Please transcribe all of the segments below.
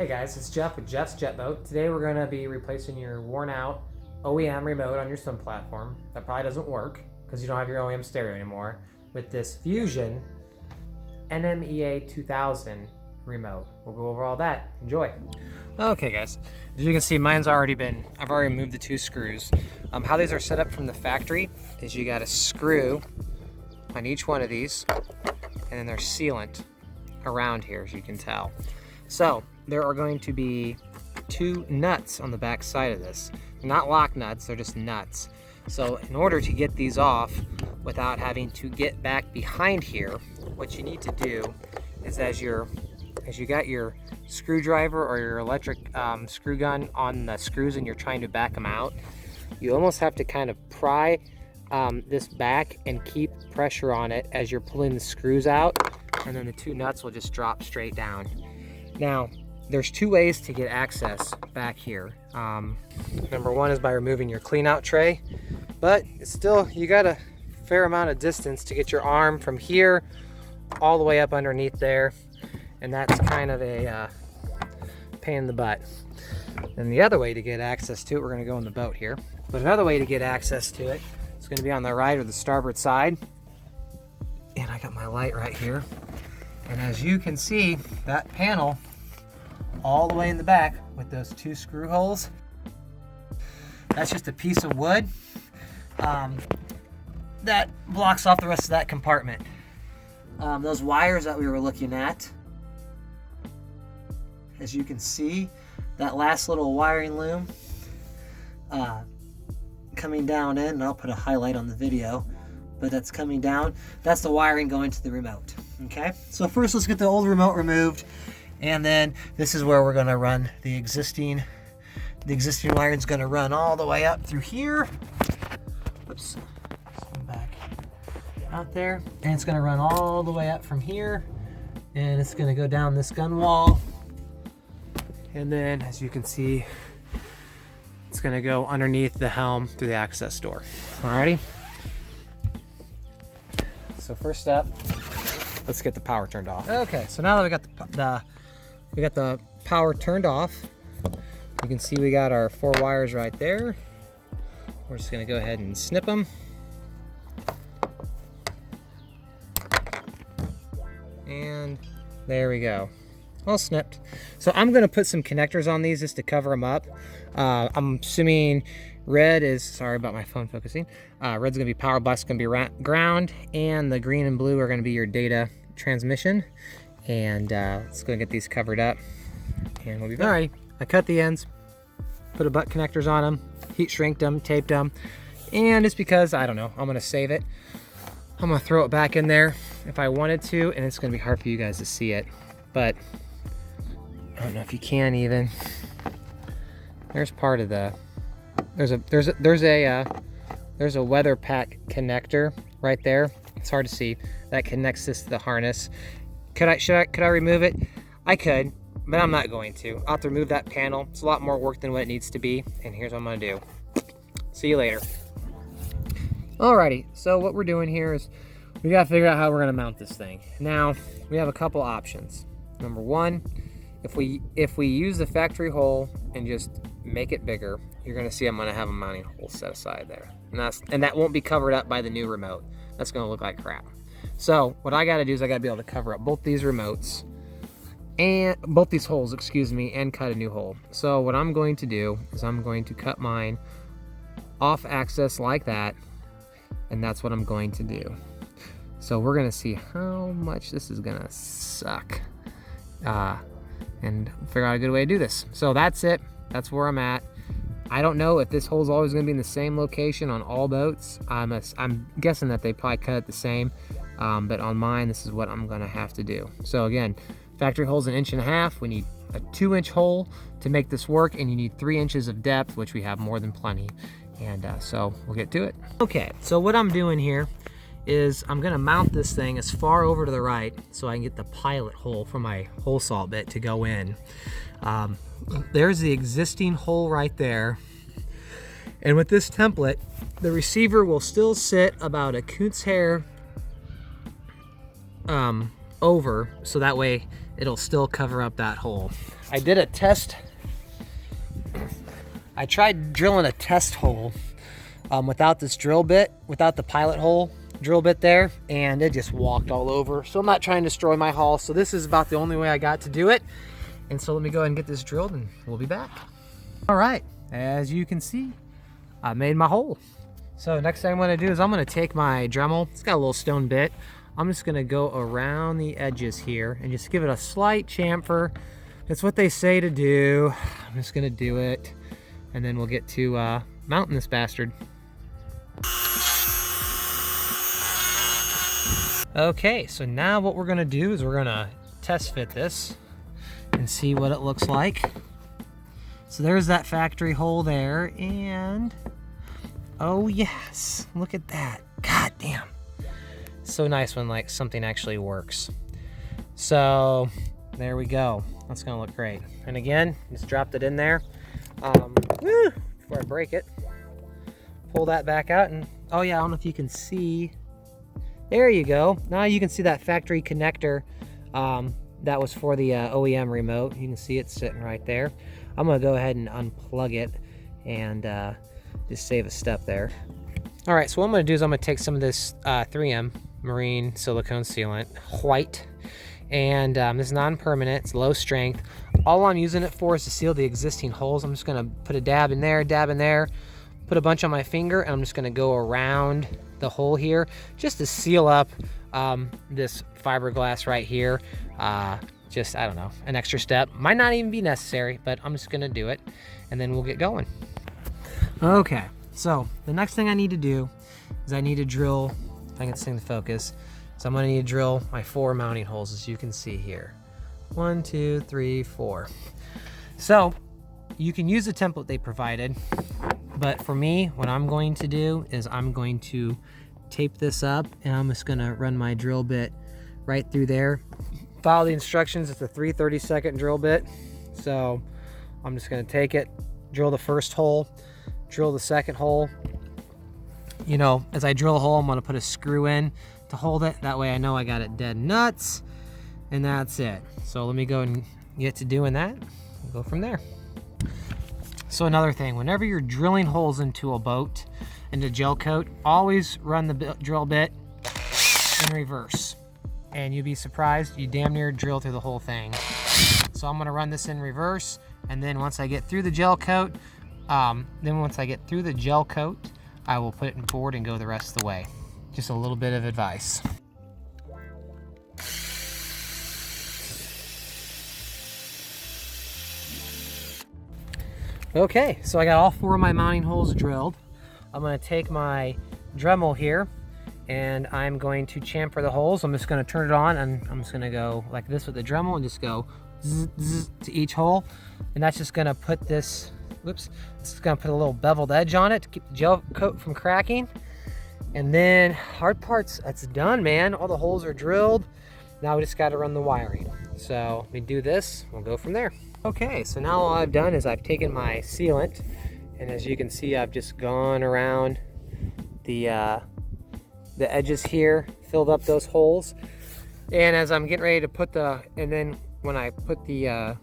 Hey guys, it's Jeff with Jeff's Jet Boat. Today we're going to be replacing your worn out OEM remote on your swim platform. That probably doesn't work because you don't have your OEM stereo anymore with this Fusion NMEA 2000 remote. We'll go over all that. Enjoy. Okay guys, as you can see I've already removed the two screws. How these are set up from the factory is you got a screw on each one of these and then there's sealant around here, as you can tell. So there are going to be two nuts on the back side of this. They're not lock nuts, they're just nuts. So in order to get these off without having to get back behind here, what you need to do is as you got your screwdriver or your electric screw gun on the screws and you're trying to back them out, you almost have to kind of pry this back and keep pressure on it as you're pulling the screws out, and then the two nuts will just drop straight down. Now, there's two ways to get access back here. Number one is by removing your clean out tray, but it's still, you got a fair amount of distance to get your arm from here all the way up underneath there, and that's kind of a pain in the butt. And the other way to get access to it, we're gonna go in the boat here, but another way to get access to it, it's gonna be on the right or the starboard side. And I got my light right here. And as you can see, that panel all the way in the back with those two screw holes, that's just a piece of wood that blocks off the rest of that compartment. Those wires that we were looking at, as you can see, that last little wiring loom coming down in, and I'll put a highlight on the video, but that's coming down, that's the wiring going to the remote. Okay, so first let's get the old remote removed, and then this is where we're going to run the existing wiring is going to run all the way up through here. Oops, back out there, and it's going to run all the way up from here, and it's going to go down this gun wall, and then as you can see, it's going to go underneath the helm through the access door. Alrighty. So first up, let's get the power turned off. Okay, so now that we got the power turned off, you can see we got our four wires right there. We're just gonna go ahead and snip them. And there we go, all snipped. So I'm gonna put some connectors on these just to cover them up. I'm assuming red is, sorry about my phone focusing, red's gonna be power, black's gonna be ground, and the green and blue are gonna be your data transmission. And let's go get these covered up and we'll be back. Alrighty, I cut the ends, put a butt connectors on them, heat shrinked them, taped them, and it's because, I don't know, I'm gonna save it. I'm gonna throw it back in there if I wanted to, and it's gonna be hard for you guys to see it, but I don't know if you can even. There's part of the, there's a weather pack connector right there. It's hard to see. That connects this to the harness. Could I remove it? I could, but I'm not going to. I'll have to remove that panel. It's a lot more work than what it needs to be, and here's what I'm gonna do. See you later. Alrighty, so what we're doing here is we gotta figure out how we're gonna mount this thing. Now, we have a couple options. Number one, if we use the factory hole and just make it bigger, you're gonna see I'm gonna have a mounting hole set aside there. And that won't be covered up by the new remote. That's gonna look like crap. So what I gotta do is I gotta be able to cover up both these remotes and both these holes, excuse me, and cut a new hole. So what I'm going to do is I'm going to cut mine off axis like that, and that's what I'm going to do. So we're gonna see how much this is gonna suck. And figure out a good way to do this. So that's it. That's where I'm at. I don't know if this hole's always going to be in the same location on all boats. I'm guessing that they probably cut it the same, but on mine, this is what I'm going to have to do. So again, factory hole's 1.5 inches. We need a 2-inch hole to make this work, and you need 3 inches of depth, which we have more than plenty. And so we'll get to it. Okay, so what I'm doing here is I'm gonna mount this thing as far over to the right so I can get the pilot hole for my hole saw bit to go in. There's the existing hole right there. And with this template, the receiver will still sit about a coot's hair over, so that way it'll still cover up that hole. I did a test. I tried drilling a test hole without this drill bit, without the pilot hole drill bit there, and it just walked all over. So I'm not trying to destroy my hull. So this is about the only way I got to do it. And so let me go ahead and get this drilled and we'll be back. All right, as you can see, I made my hole. So next thing I'm gonna do is I'm gonna take my Dremel. It's got a little stone bit. I'm just gonna go around the edges here and just give it a slight chamfer. That's what they say to do. I'm just gonna do it. And then we'll get to mounting this bastard. Okay, so now what we're gonna do is we're gonna test fit this and see what it looks like. So there's that factory hole there, and oh yes, look at that. God damn. So nice when like something actually works. So there we go. That's gonna look great. And again, just dropped it in there. Before I break it. Pull that back out, and oh yeah, I don't know if you can see. There you go. Now you can see that factory connector that was for the OEM remote. You can see it sitting right there. I'm gonna go ahead and unplug it and just save a step there. All right, so what I'm gonna do is I'm gonna take some of this 3M marine silicone sealant, white, and this is non-permanent, it's low strength. All I'm using it for is to seal the existing holes. I'm just gonna put a dab in there, put a bunch on my finger, and I'm just gonna go around the hole here just to seal up this fiberglass right here. Just, I don't know, an extra step. Might not even be necessary, but I'm just gonna do it, and then we'll get going. Okay, so the next thing I need to do is I need to drill, if I can sing the focus, so I'm gonna need to drill my 4 mounting holes, as you can see here. 1, 2, 3, 4. So you can use the template they provided, but for me, what I'm going to do is I'm going to tape this up, and I'm just gonna run my drill bit right through there. Follow the instructions. It's a 3/32 drill bit. So I'm just gonna take it, drill the first hole, drill the second hole. You know, as I drill a hole, I'm gonna put a screw in to hold it. That way I know I got it dead nuts, and that's it. So let me go and get to doing that. We'll go from there. So another thing, whenever you're drilling holes into a boat, into gel coat, always run the drill bit in reverse. And you'd be surprised, you damn near drill through the whole thing. So I'm gonna run this in reverse, and then once I get through the gel coat, I will put it in forward and go the rest of the way. Just a little bit of advice. Okay, so I got all 4 of my mounting holes drilled. I'm gonna take my Dremel here, and I'm going to chamfer the holes. I'm just gonna turn it on, and I'm just gonna go like this with the Dremel and just go zzz, zzz to each hole. And that's just gonna put this, whoops, it's gonna put a little beveled edge on it to keep the gel coat from cracking. And then hard parts, that's done, man. All the holes are drilled. Now we just gotta run the wiring. So we do this, we'll go from there. Okay, so now all I've done is I've taken my sealant, and as you can see, I've just gone around the edges here, filled up those holes. And as I'm getting ready to put and then when I put the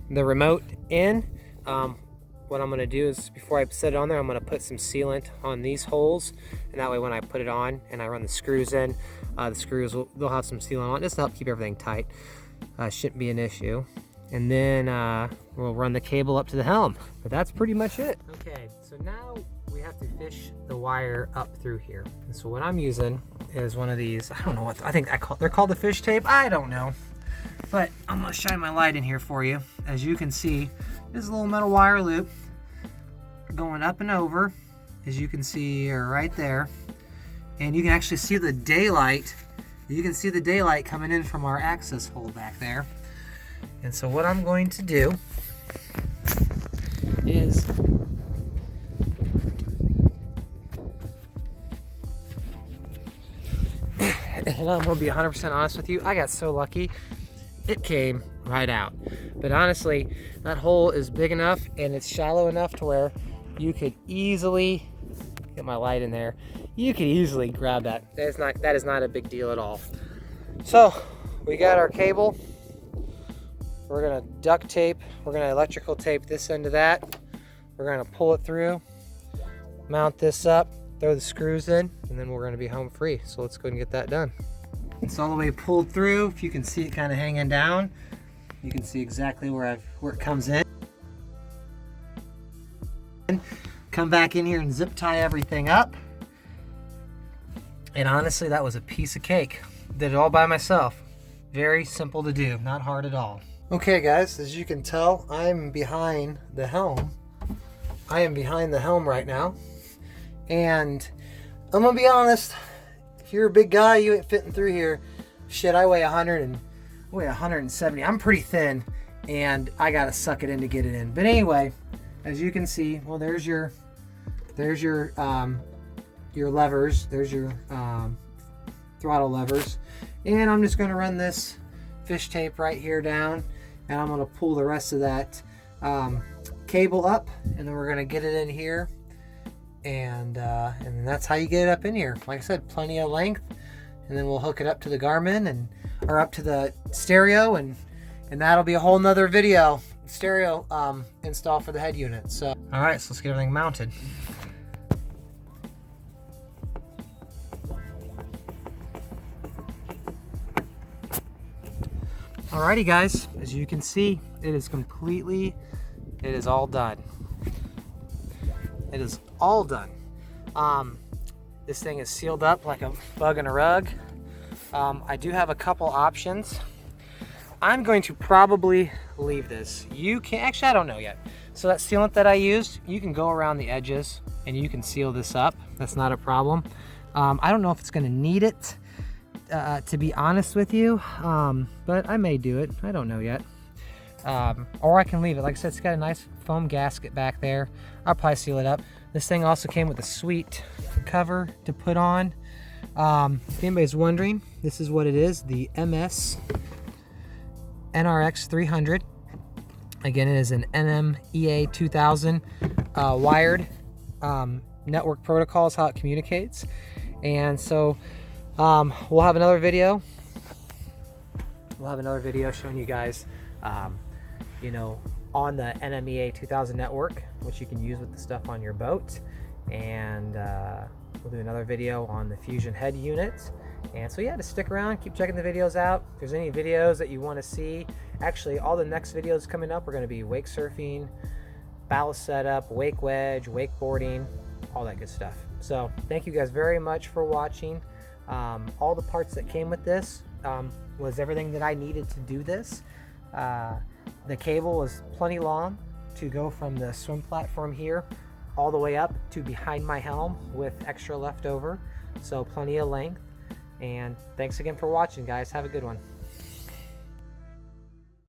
remote in, what I'm gonna do is before I set it on there, I'm gonna put some sealant on these holes, and that way when I put it on and I run the screws in, the screws they'll have some sealant on, just to help keep everything tight. Shouldn't be an issue. And then we'll run the cable up to the helm. But that's pretty much it. Okay, so now we have to fish the wire up through here. And so what I'm using is one of these, I don't know what, they're called the fish tape. I don't know. But I'm gonna shine my light in here for you. As you can see, there's a little metal wire loop going up and over, as you can see right there. And you can actually see the daylight. You can see the daylight coming in from our access hole back there. And so what I'm going to do is and I'm gonna be 100% honest with you, I got so lucky, it came right out. But honestly, that hole is big enough and it's shallow enough to where you could easily, get my light in there, you could easily grab that. That is not a big deal at all. So we got our cable We're gonna duct tape, we're gonna electrical tape this end of that. We're gonna pull it through, mount this up, throw the screws in, and then we're gonna be home free. So let's go and get that done. It's all the way pulled through. If you can see it kind of hanging down, you can see exactly where it comes in. Come back in here and zip tie everything up. And honestly, that was a piece of cake. Did it all by myself. Very simple to do, not hard at all. Okay guys, as you can tell, I'm behind the helm. I am behind the helm right now. And I'm gonna be honest, if you're a big guy, you ain't fitting through here. Shit, I weigh 170. I'm pretty thin, and I gotta suck it in to get it in. But anyway, as you can see, well, there's your levers. There's your throttle levers, and I'm just gonna run this fish tape right here down, and I'm gonna pull the rest of that cable up, and then we're gonna get it in here. And that's how you get it up in here. Like I said, plenty of length, and then we'll hook it up to the Garmin or up to the stereo, and that'll be a whole nother video stereo install for the head unit. So all right, so let's get everything mounted. Alrighty guys, as you can see, it is all done. It is all done. This thing is sealed up like a bug in a rug. I do have a couple options. I'm going to probably leave this. You can, actually I don't know yet. So that sealant that I used, you can go around the edges and you can seal this up. That's not a problem. I don't know if it's gonna need it, to be honest with you, but I may do it. I don't know yet. Or I can leave it. Like I said, it's got a nice foam gasket back there. I'll probably seal it up. This thing also came with a sweet cover to put on. If anybody's wondering, this is what it is, the MS NRX 300. Again, it is an NMEA 2000 wired network protocol is how it communicates. And so we'll have another video. Showing you guys you know, on the NMEA 2000 network, which you can use with the stuff on your boat. And we'll do another video on the Fusion head unit. And so yeah, just stick around, keep checking the videos out. If there's any videos that you want to see, actually all the next videos coming up are going to be wake surfing, ballast setup, wake wedge, wakeboarding, all that good stuff. So thank you guys very much for watching. All the parts that came with this was everything that I needed to do this. The cable was plenty long to go from the swim platform here all the way up to behind my helm with extra left over. So plenty of length. And thanks again for watching, guys. Have a good one.